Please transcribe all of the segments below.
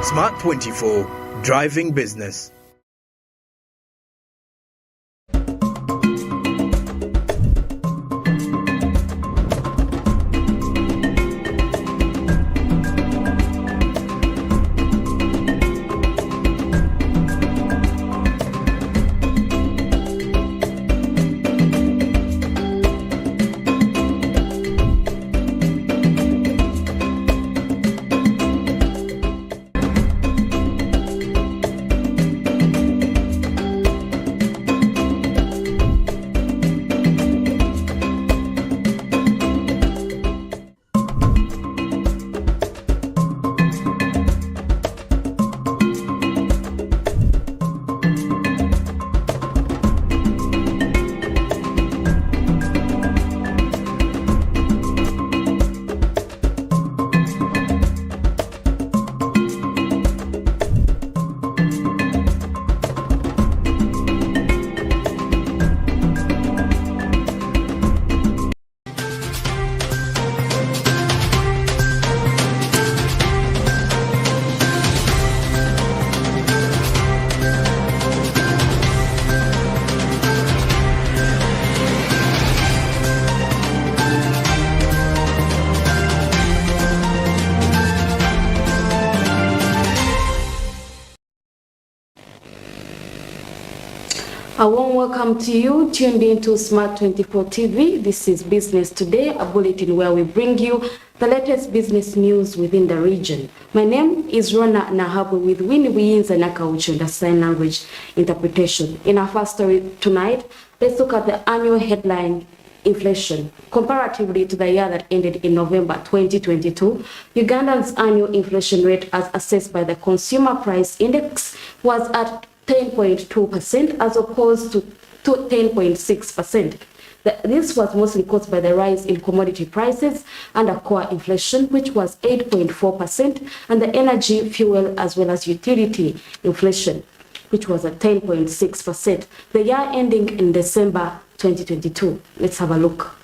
Smart 24, driving business. A warm welcome to you, tuned in to Smart 24 TV. This is Business Today, a bulletin where we bring you the latest business news within the region. My name is NAHABWE with Winnie Wiyinza Nakauchu, sign language interpretation. In our first story tonight, let's look at the annual headline inflation. Comparatively to the year that ended in November 2022, Uganda's annual inflation rate as assessed by the Consumer Price Index was at 10.2% as opposed to 10.6%. This was mostly caused by the rise in commodity prices and a core inflation, which was 8.4%, and the energy, fuel, as well as utility inflation, which was at 10.6%. The year ending in December 2022. Let's have a look.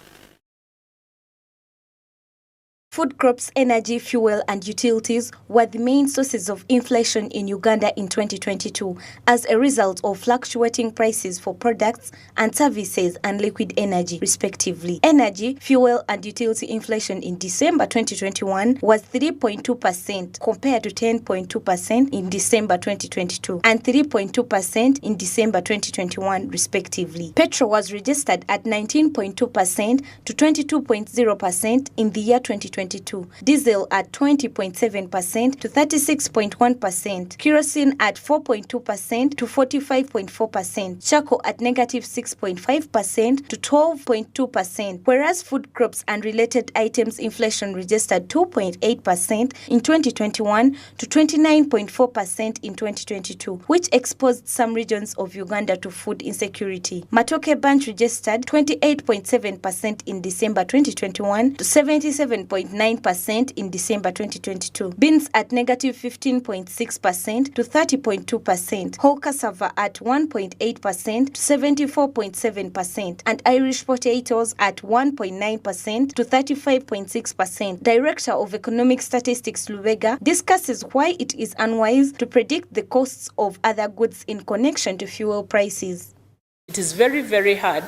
Food crops, energy, fuel and utilities were the main sources of inflation in Uganda in 2022 as a result of fluctuating prices for products and services and liquid energy, respectively. Energy, fuel and utility inflation in December 2021 was 3.2% compared to 10.2% in December 2022 and 3.2% in December 2021, respectively. Petrol was registered at 19.2% to 22.0% in the year 2022. Diesel at 20.7% to 36.1%, kerosene at 4.2% to 45.4%, charcoal at negative 6.5% to 12.2%, whereas food crops and related items inflation registered 2.8% in 2021 to 29.4% in 2022, which exposed some regions of Uganda to food insecurity. Matoke bunch registered 28.7% in December 2021 to 77.9% in December 2022. Beans at negative 15.6% to 30.2%. Whole cassava at 1.8% to 74.7%. And Irish potatoes at 1.9% to 35.6%. Director of Economic Statistics Lubega discusses why it is unwise to predict the costs of other goods in connection to fuel prices. It is very, very hard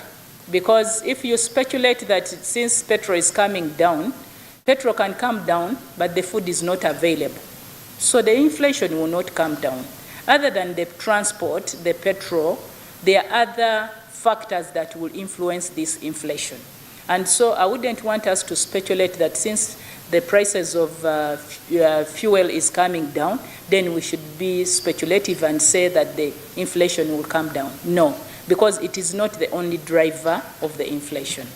because if you speculate that since petrol is coming down, petrol can come down, but the food is not available. So the inflation will not come down. Other than the transport, the petrol, there are other factors that will influence this inflation. And so I wouldn't want us to speculate that since the prices of fuel is coming down, then we should be speculative and say that the inflation will come down. No, because it is not the only driver of the inflation.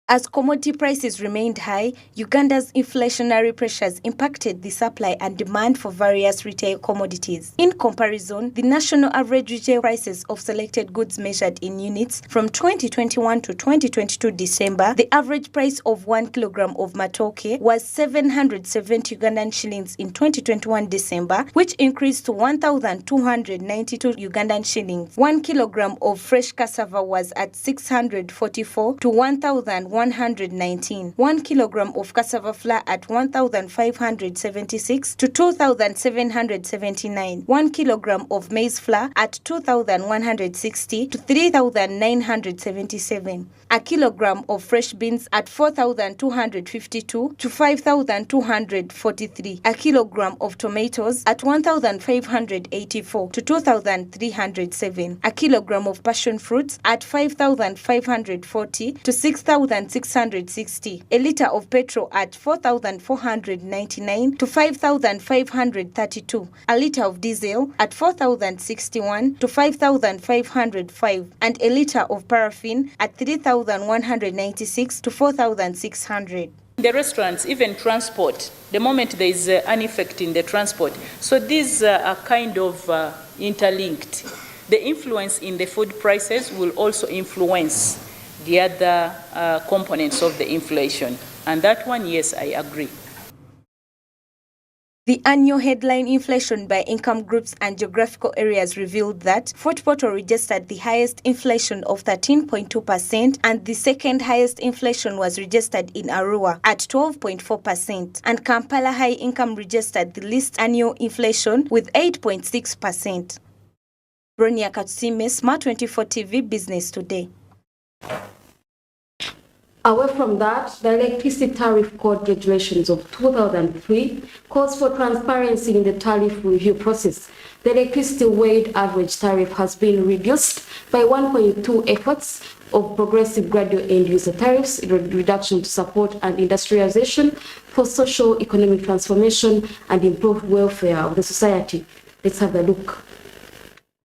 As commodity prices remained high, Uganda's inflationary pressures impacted the supply and demand for various retail commodities. In comparison, the national average retail prices of selected goods measured in units from 2021 to 2022 December, the average price of 1 kilogram of matoke was 770 Ugandan shillings in 2021 December, which increased to 1,292 Ugandan shillings. 1 kilogram of fresh cassava was at 644 to 1,100 2,119. 1 kilogram of cassava flour at 1,576 to 2,779. 1 kilogram of maize flour at 2,160 to 3,977. A kilogram of fresh beans at 4,252 to 5,243. A kilogram of tomatoes at 1,584 to 2,307. A kilogram of passion fruits at 5,540 to 6,660. A liter of petrol at 4,499 to 5,532. A liter of diesel at 4,061 to 5,505. And a liter of paraffin at 3,196 to 4,600. The restaurants, even transport, the moment there is an effect in the transport. So these are kind of interlinked. The influence in the food prices will also influence the other components of the inflation. And that one, yes, I agree. The annual headline inflation by income groups and geographical areas revealed that Fort Portal registered the highest inflation of 13.2%, and the second highest inflation was registered in Arua at 12.4%, and Kampala High Income registered the least annual inflation with 8.6%. Bronia Katsime, Smart 24 TV, Business Today. Away from that, the Electricity Tariff Code regulations of 2003 calls for transparency in the tariff review process. The electricity weighted average tariff has been reduced by 1.2 efforts of progressive gradual end-user tariffs, reduction to support and industrialization for social economic transformation and improved welfare of the society. Let's have a look.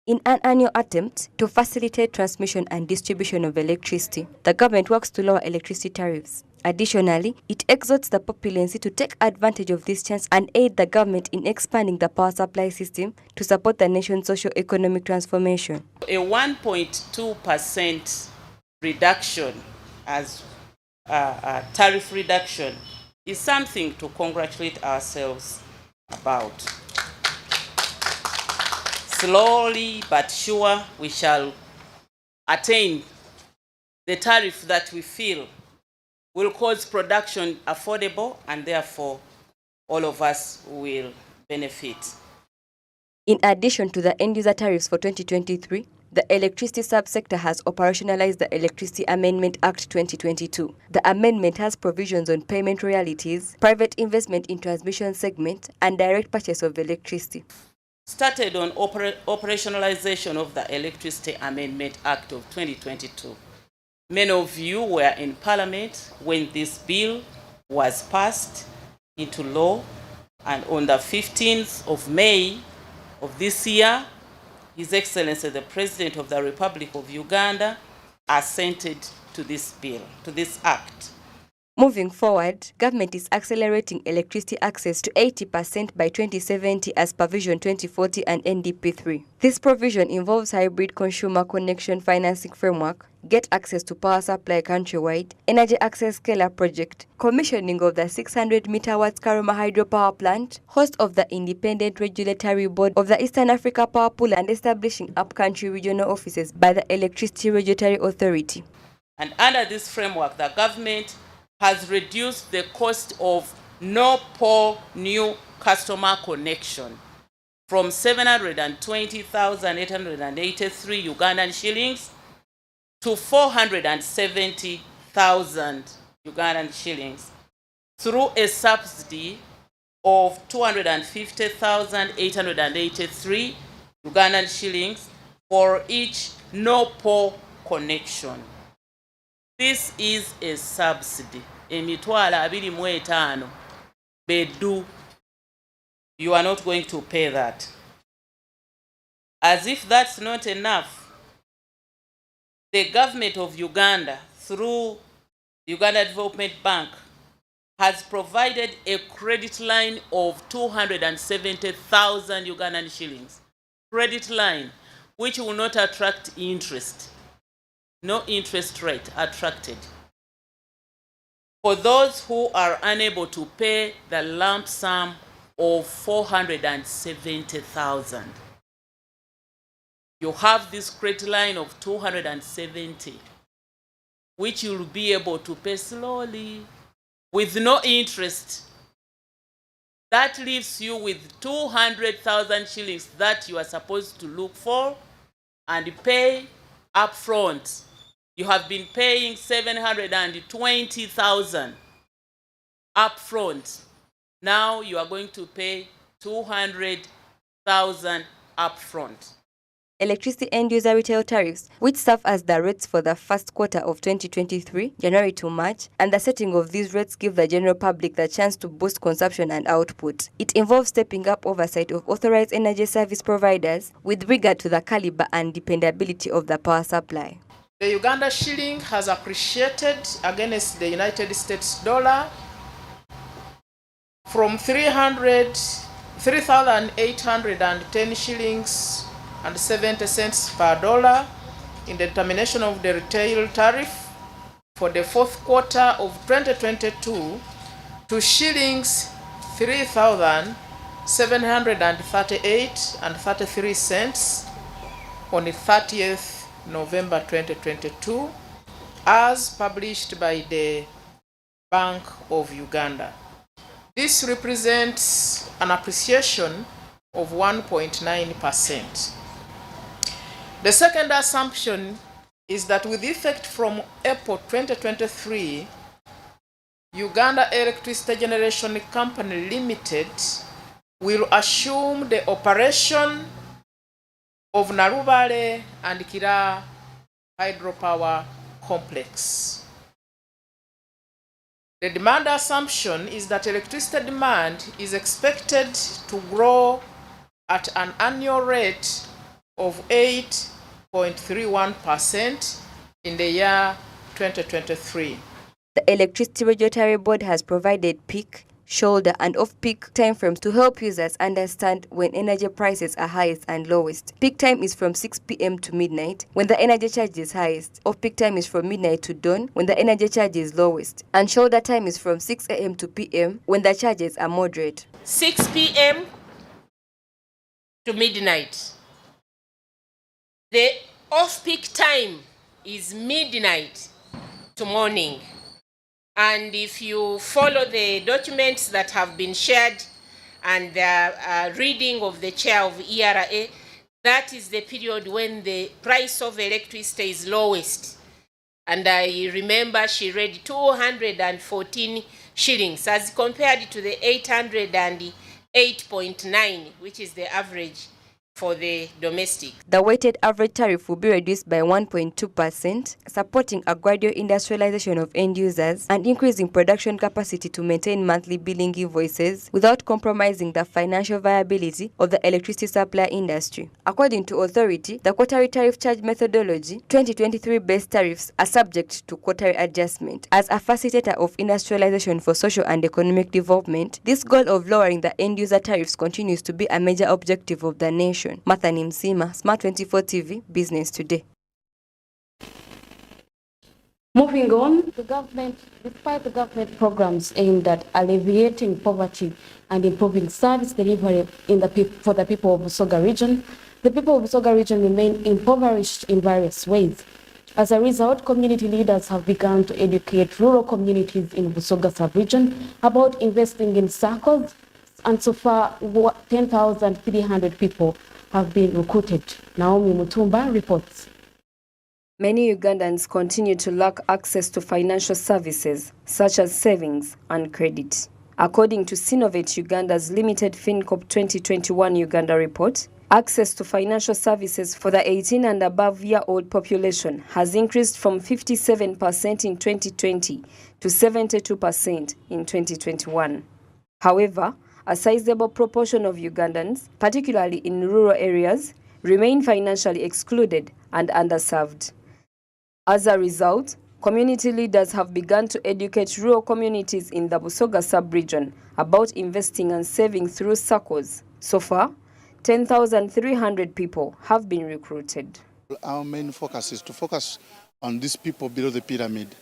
In an annual attempt to facilitate transmission and distribution of electricity, the government works to lower electricity tariffs. Additionally, it exhorts the populace to take advantage of this chance and aid the government in expanding the power supply system to support the nation's socio-economic transformation. A 1.2% reduction as a tariff reduction is something to congratulate ourselves about. Slowly but sure, we shall attain the tariff that we feel will cause production affordable, and therefore all of us will benefit. In addition to the end-user tariffs for 2023, the electricity subsector has operationalized the Electricity Amendment Act 2022. The amendment has provisions on payment royalties, private investment in transmission segment, and direct purchase of electricity. Started on operationalization of the Electricity Amendment Act of 2022. Many of you were in Parliament when this bill was passed into law, and on the 15th of May of this year, His Excellency the President of the Republic of Uganda assented to this bill, to this act. Moving forward, government is accelerating electricity access to 80% by 2070 as per Vision 2040 and NDP3. This provision involves hybrid consumer connection financing framework, get access to power supply countrywide, energy access scale-up project, commissioning of the 600 megawatts Karuma hydropower plant, host of the Independent Regulatory Board of the Eastern Africa Power Pool, and establishing up-country regional offices by the Electricity Regulatory Authority. And under this framework, the government has reduced the cost of no-poll new customer connection from 720,883 Ugandan shillings to 470,000 Ugandan shillings through a subsidy of 250,883 Ugandan shillings for each no-poll connection. This is a subsidy. Emitwala 25 bedu. You are not going to pay that. As if that's not enough, the government of Uganda, through Uganda Development Bank, has provided a credit line of 270,000 Ugandan shillings. Credit line, which will not attract interest. No interest rate attracted. For those who are unable to pay the lump sum of 470,000, you have this credit line of 270, which you'll be able to pay slowly with no interest. That leaves you with 200,000 shillings that you are supposed to look for and pay upfront. You have been paying 720,000 upfront. Now you are going to pay 200,000 upfront. Electricity end-user retail tariffs, which serve as the rates for the first quarter of 2023, January to March, and the setting of these rates give the general public the chance to boost consumption and output. It involves stepping up oversight of authorized energy service providers with regard to the caliber and dependability of the power supply. The Uganda shilling has appreciated against the United States dollar from 3,810 shillings and 70 cents per dollar in the determination of the retail tariff for the fourth quarter of 2022 to shillings 3,738 and 33 cents on the 30th November 2022 as published by the Bank of Uganda. This represents an appreciation of 1.9%. The second assumption is that with effect from April 2023, Uganda Electricity Generation Company Limited will assume the operation of Narubale and Kira hydropower complex. The demand assumption is that electricity demand is expected to grow at an annual rate of 8.31% in the year 2023. The Electricity Regulatory Board has provided peak, shoulder, and off-peak timeframes to help users understand when energy prices are highest and lowest. Peak time is from 6 p.m. to midnight, when the energy charge is highest. Off-peak time is from midnight to dawn, when the energy charge is lowest. And shoulder time is from 6 a.m. to p.m., when the charges are moderate. 6 p.m. to midnight. The off-peak time is midnight to morning. And if you follow the documents that have been shared and the reading of the chair of ERA, that is the period when the price of electricity is lowest. And I remember she read 214 shillings as compared to the 808.9, which is the average for the domestic. The weighted average tariff will be reduced by 1.2%, supporting a gradual industrialization of end users and increasing production capacity to maintain monthly billing invoices without compromising the financial viability of the electricity supply industry. According to authority, the quarterly tariff charge methodology, 2023 base tariffs are subject to quarterly adjustment. As a facilitator of industrialization for social and economic development, this goal of lowering the end user tariffs continues to be a major objective of the nation. Mathani Msima, Smart 24 TV, Business Today. Moving on, despite the government programs aimed at alleviating poverty and improving service delivery for the people of Busoga region, the people of Busoga region remain impoverished in various ways. As a result, community leaders have begun to educate rural communities in Busoga sub-region about investing in circles, and so far 10,300 people have been recruited. Naomi Mutumba reports. Many Ugandans continue to lack access to financial services such as savings and credit. According to Sinovate Uganda's Limited FinCorp 2021 Uganda report, access to financial services for the 18 and above year-old population has increased from 57% in 2020 to 72% in 2021. However, a sizable proportion of Ugandans, particularly in rural areas, remain financially excluded and underserved. As a result, community leaders have begun to educate rural communities in the Busoga sub-region about investing and saving through SACCOs. So far, 10,300 people have been recruited. Our main focus is to focus on these people below the pyramid.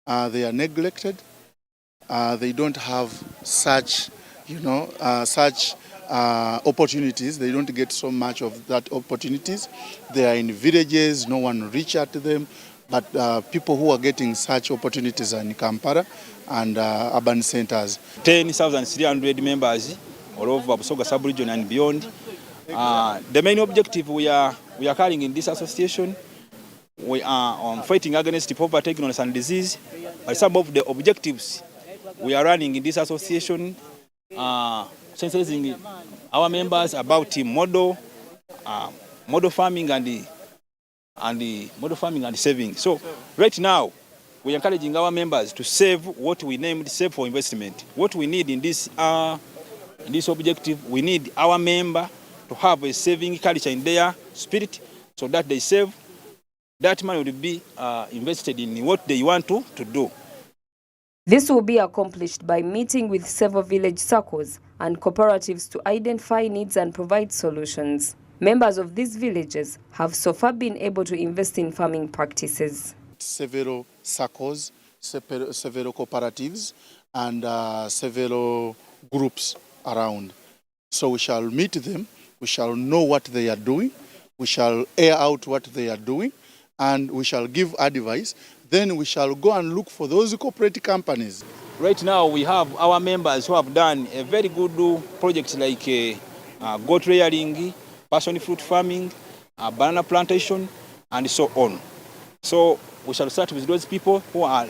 They are neglected. They don't have such opportunities. They don't get so much of that opportunities. They are in villages, no one reach out to them. but people who are getting such opportunities are in Kampala and urban centers. 10,300 members all over Busoga sub-region and beyond. The main objective we are carrying in this association, we are on fighting against poverty, ignorance and disease. But some of the objectives we are running in this association, sensitizing our members about the model farming and saving. So right now, we are encouraging our members to save what we named save for investment. What we need in this objective, we need our member to have a saving culture in their spirit so that they save. That money will be invested in what they want to do. This will be accomplished by meeting with several village circles and cooperatives to identify needs and provide solutions. Members of these villages have so far been able to invest in farming practices. Several circles, several cooperatives, and several groups around. So we shall meet them, we shall know what they are doing, we shall air out what they are doing, and we shall give advice. Then we shall go and look for those cooperative companies. Right now we have our members who have done a very good project like goat rearing, passion fruit farming, banana plantation, and so on. So we shall start with those people who are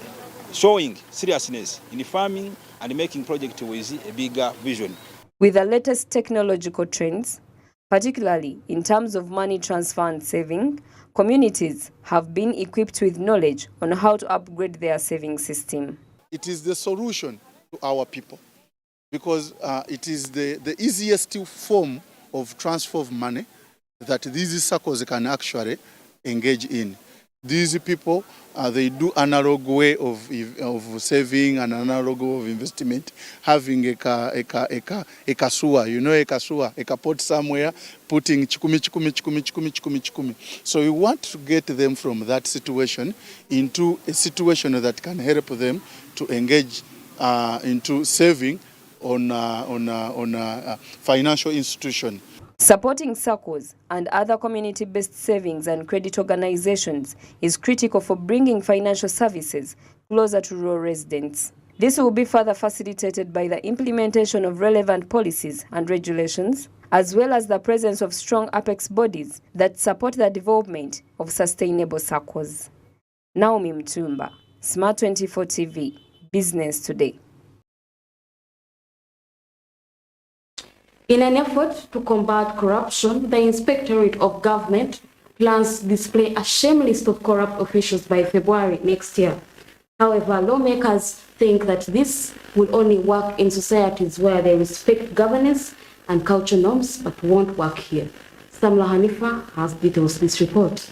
showing seriousness in farming and making project with a bigger vision. With the latest technological trends, particularly in terms of money transfer and saving, communities have been equipped with knowledge on how to upgrade their saving system. It is the solution to our people because it is the easiest form of transfer of money that these circles can actually engage in. These people, they do analog way of saving and analog way of investment, having a kasua, you know a kasua, a kapot somewhere, putting chikumi. So we want to get them from that situation into a situation that can help them to engage into saving on a financial institution. Supporting SACCOs and other community-based savings and credit organizations is critical for bringing financial services closer to rural residents. This will be further facilitated by the implementation of relevant policies and regulations, as well as the presence of strong apex bodies that support the development of sustainable SACCOs. Naomi Mtumba, Smart 24 TV, Business Today. In an effort to combat corruption, the Inspectorate of Government plans to display a shame list of corrupt officials by February next year. However, lawmakers think that this will only work in societies where they respect governance and culture norms, but won't work here. Samla Hanifa has details of this report.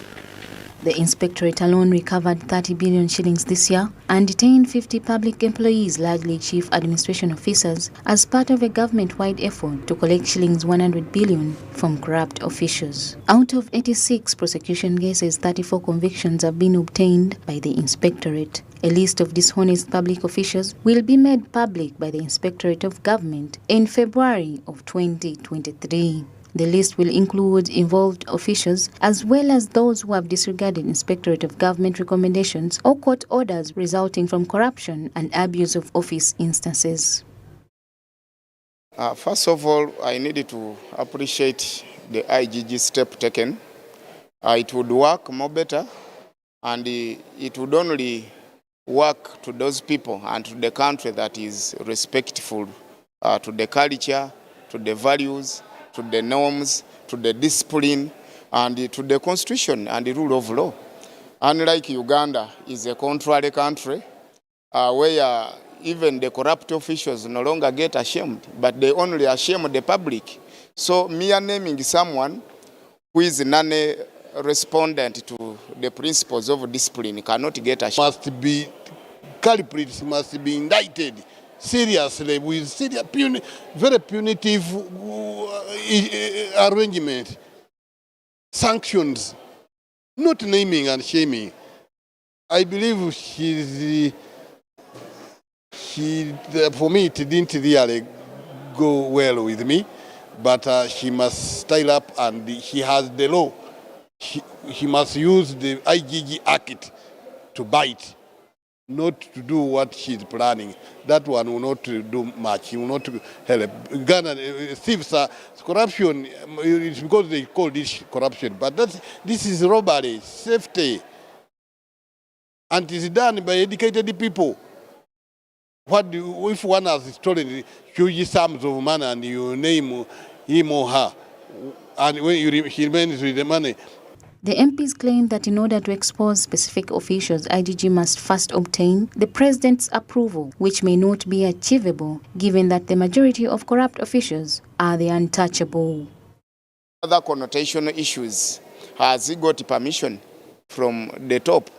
The Inspectorate alone recovered 30 billion shillings this year and detained 50 public employees, largely chief administration officers, as part of a government-wide effort to collect shillings 100 billion from corrupt officials. Out of 86 prosecution cases, 34 convictions have been obtained by the Inspectorate. A list of dishonest public officials will be made public by the Inspectorate of Government in February of 2023. The list will include involved officials as well as those who have disregarded Inspectorate of Government recommendations or court orders resulting from corruption and abuse of office instances. First of all, I needed to appreciate the IGG step taken. It would work more better, and it would only work to those people and to the country that is respectful to the culture, to the values, to the norms, to the discipline, and to the constitution and the rule of law. Unlike Uganda is a contrary country where even the corrupt officials no longer get ashamed, but they only ashame the public. So mere naming someone who is non-respondent to the principles of discipline cannot get ashamed. Must be culprits must be indicted seriously with serious very punitive arrangement, sanctions, not naming and shaming. I believe for me it didn't really go well with me, but she must style up, and she has the law. He must use the IGG Act to bite, not to do what she's planning. That one will not do much. He will not help. Ghana thieves are corruption. It's because they call this corruption, but this is robbery, safety, and it's done by educated people. If one has stolen huge sums of money and you name him or her, and when he remains with the money? The MPs claim that in order to expose specific officials, IGG must first obtain the president's approval, which may not be achievable given that the majority of corrupt officials are the untouchable. Other connotation issues, has he got permission from the top?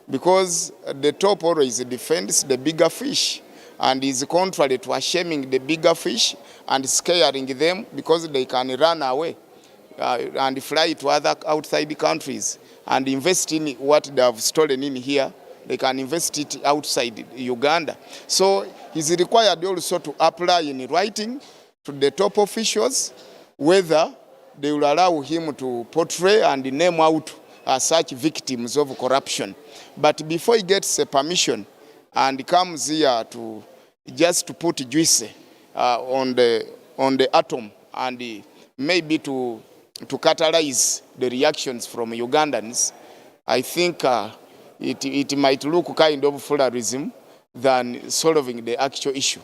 Because the top always defends the bigger fish and is contrary to shaming the bigger fish and scaring them because they can run away and fly to other outside countries and invest in what they have stolen in here. They can invest it outside Uganda. So he's required also to apply in writing to the top officials whether they will allow him to portray and name out such victims of corruption. But before he gets a permission and comes here to just to put juice on the atom and maybe to catalyze the reactions from Ugandans, I think it might look kind of pluralism than solving the actual issue.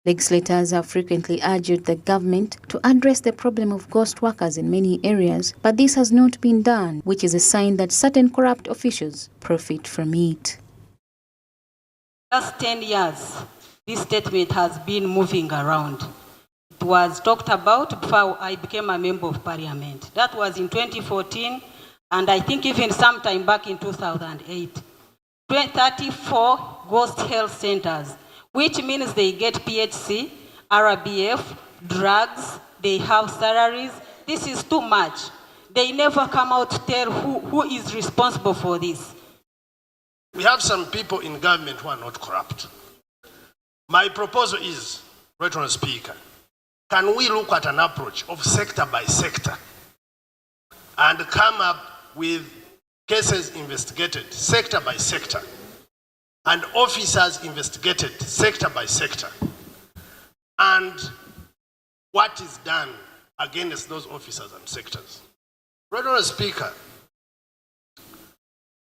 Legislators have frequently urged the government to address the problem of ghost workers in many areas, but this has not been done, which is a sign that certain corrupt officials profit from it. Last 10 years, this statement has been moving around. It was talked about before I became a member of parliament. That was in 2014, and I think even sometime back in 2008. 34 ghost health centers, which means they get PHC, RBF, drugs, they have salaries. This is too much. They never come out to tell who is responsible for this. We have some people in government who are not corrupt. My proposal is, Right Honourable Speaker, can we look at an approach of sector by sector and come up with cases investigated sector by sector and officers investigated sector by sector, and what is done against those officers and sectors? Right Honourable Speaker,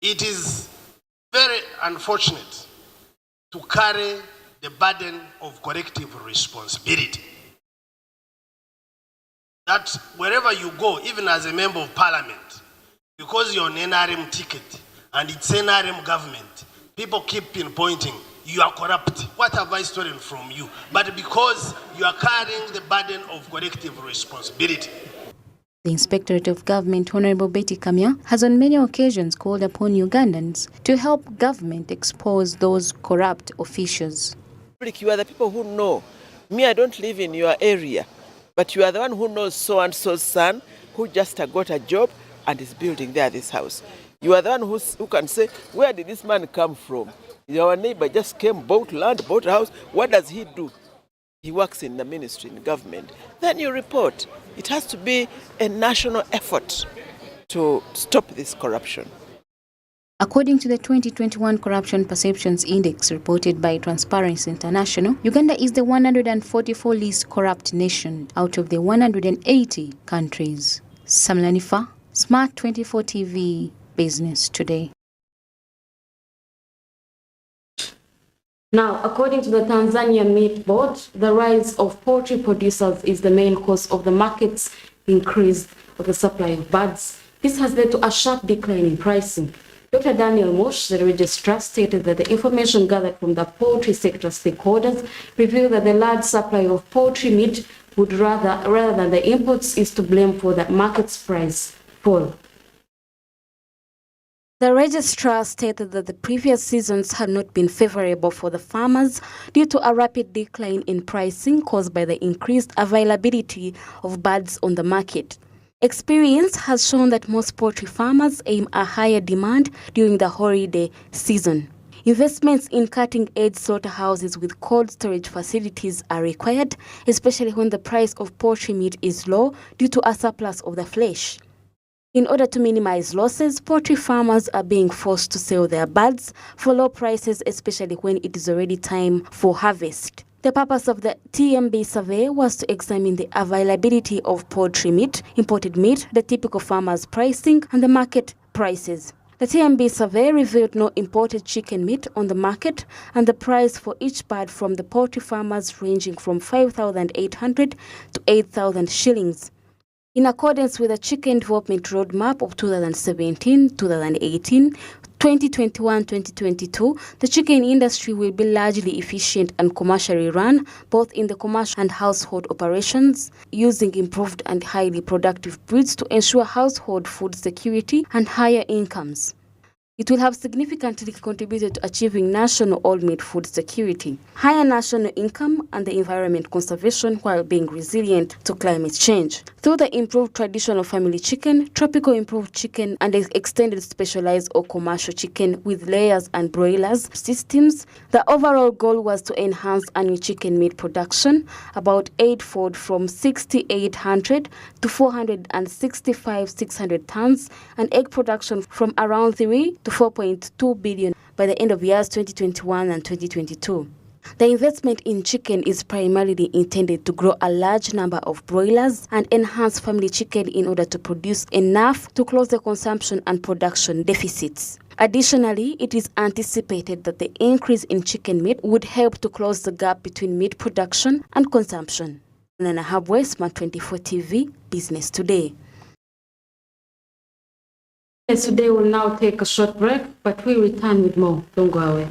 it is very unfortunate to carry the burden of collective responsibility. That wherever you go, even as a member of parliament, because you're on NRM ticket and it's NRM government, people keep pinpointing, you are corrupt. What have I stolen from you? But because you are carrying the burden of collective responsibility. The Inspectorate of Government, Honorable Betty Kamya, has on many occasions called upon Ugandans to help government expose those corrupt officials. You are the people who know. Me, I don't live in your area, but you are the one who knows so-and-so's son who just got a job and is building there this house. You are the one who can say, where did this man come from? Your neighbor just came, bought land, bought a house. What does he do? He works in the ministry, in government. Then you report. It has to be a national effort to stop this corruption. According to the 2021 Corruption Perceptions Index reported by Transparency International, Uganda is the 144th least corrupt nation out of the 180 countries. Samlanifa, Smart 24 TV, Business Today. Now, according to the Tanzania Meat Board, the rise of poultry producers is the main cause of the market's increase of the supply of birds. This has led to a sharp decline in pricing. Dr. Daniel Mosh, the registrar, stated that the information gathered from the poultry sector stakeholders revealed that the large supply of poultry meat would rather than the imports is to blame for the market's price fall. The registrar stated that the previous seasons had not been favorable for the farmers due to a rapid decline in pricing caused by the increased availability of birds on the market. Experience has shown that most poultry farmers aim a higher demand during the holiday season. Investments in cutting-edge slaughterhouses with cold storage facilities are required, especially when the price of poultry meat is low due to a surplus of the flesh. In order to minimize losses, poultry farmers are being forced to sell their birds for low prices, especially when it is already time for harvest. The purpose of the TMB survey was to examine the availability of poultry meat, imported meat, the typical farmers' pricing, and the market prices. The TMB survey revealed no imported chicken meat on the market, and the price for each bird from the poultry farmers ranging from 5,800 to 8,000 shillings. In accordance with the Chicken Development Roadmap of 2017-2018, 2021-2022, the chicken industry will be largely efficient and commercially run, both in the commercial and household operations, using improved and highly productive breeds to ensure household food security and higher incomes. It will have significantly contributed to achieving national all-meat food security, higher national income, and the environment conservation while being resilient to climate change. Through the improved traditional family chicken, tropical improved chicken, and extended specialized or commercial chicken with layers and broilers systems, the overall goal was to enhance annual chicken meat production about eightfold from 6,800 to 465,600 tons, and egg production from around 3 to 4.2 billion by the end of years 2021 and 2022. The investment in chicken is primarily intended to grow a large number of broilers and enhance family chicken in order to produce enough to close the consumption and production deficits. Additionally, it is anticipated that the increase in chicken meat would help to close the gap between meat production and consumption. NAHABWE, Smart 24 TV, Business Today. Today we'll now take a short break, but we'll return with more. Don't go away.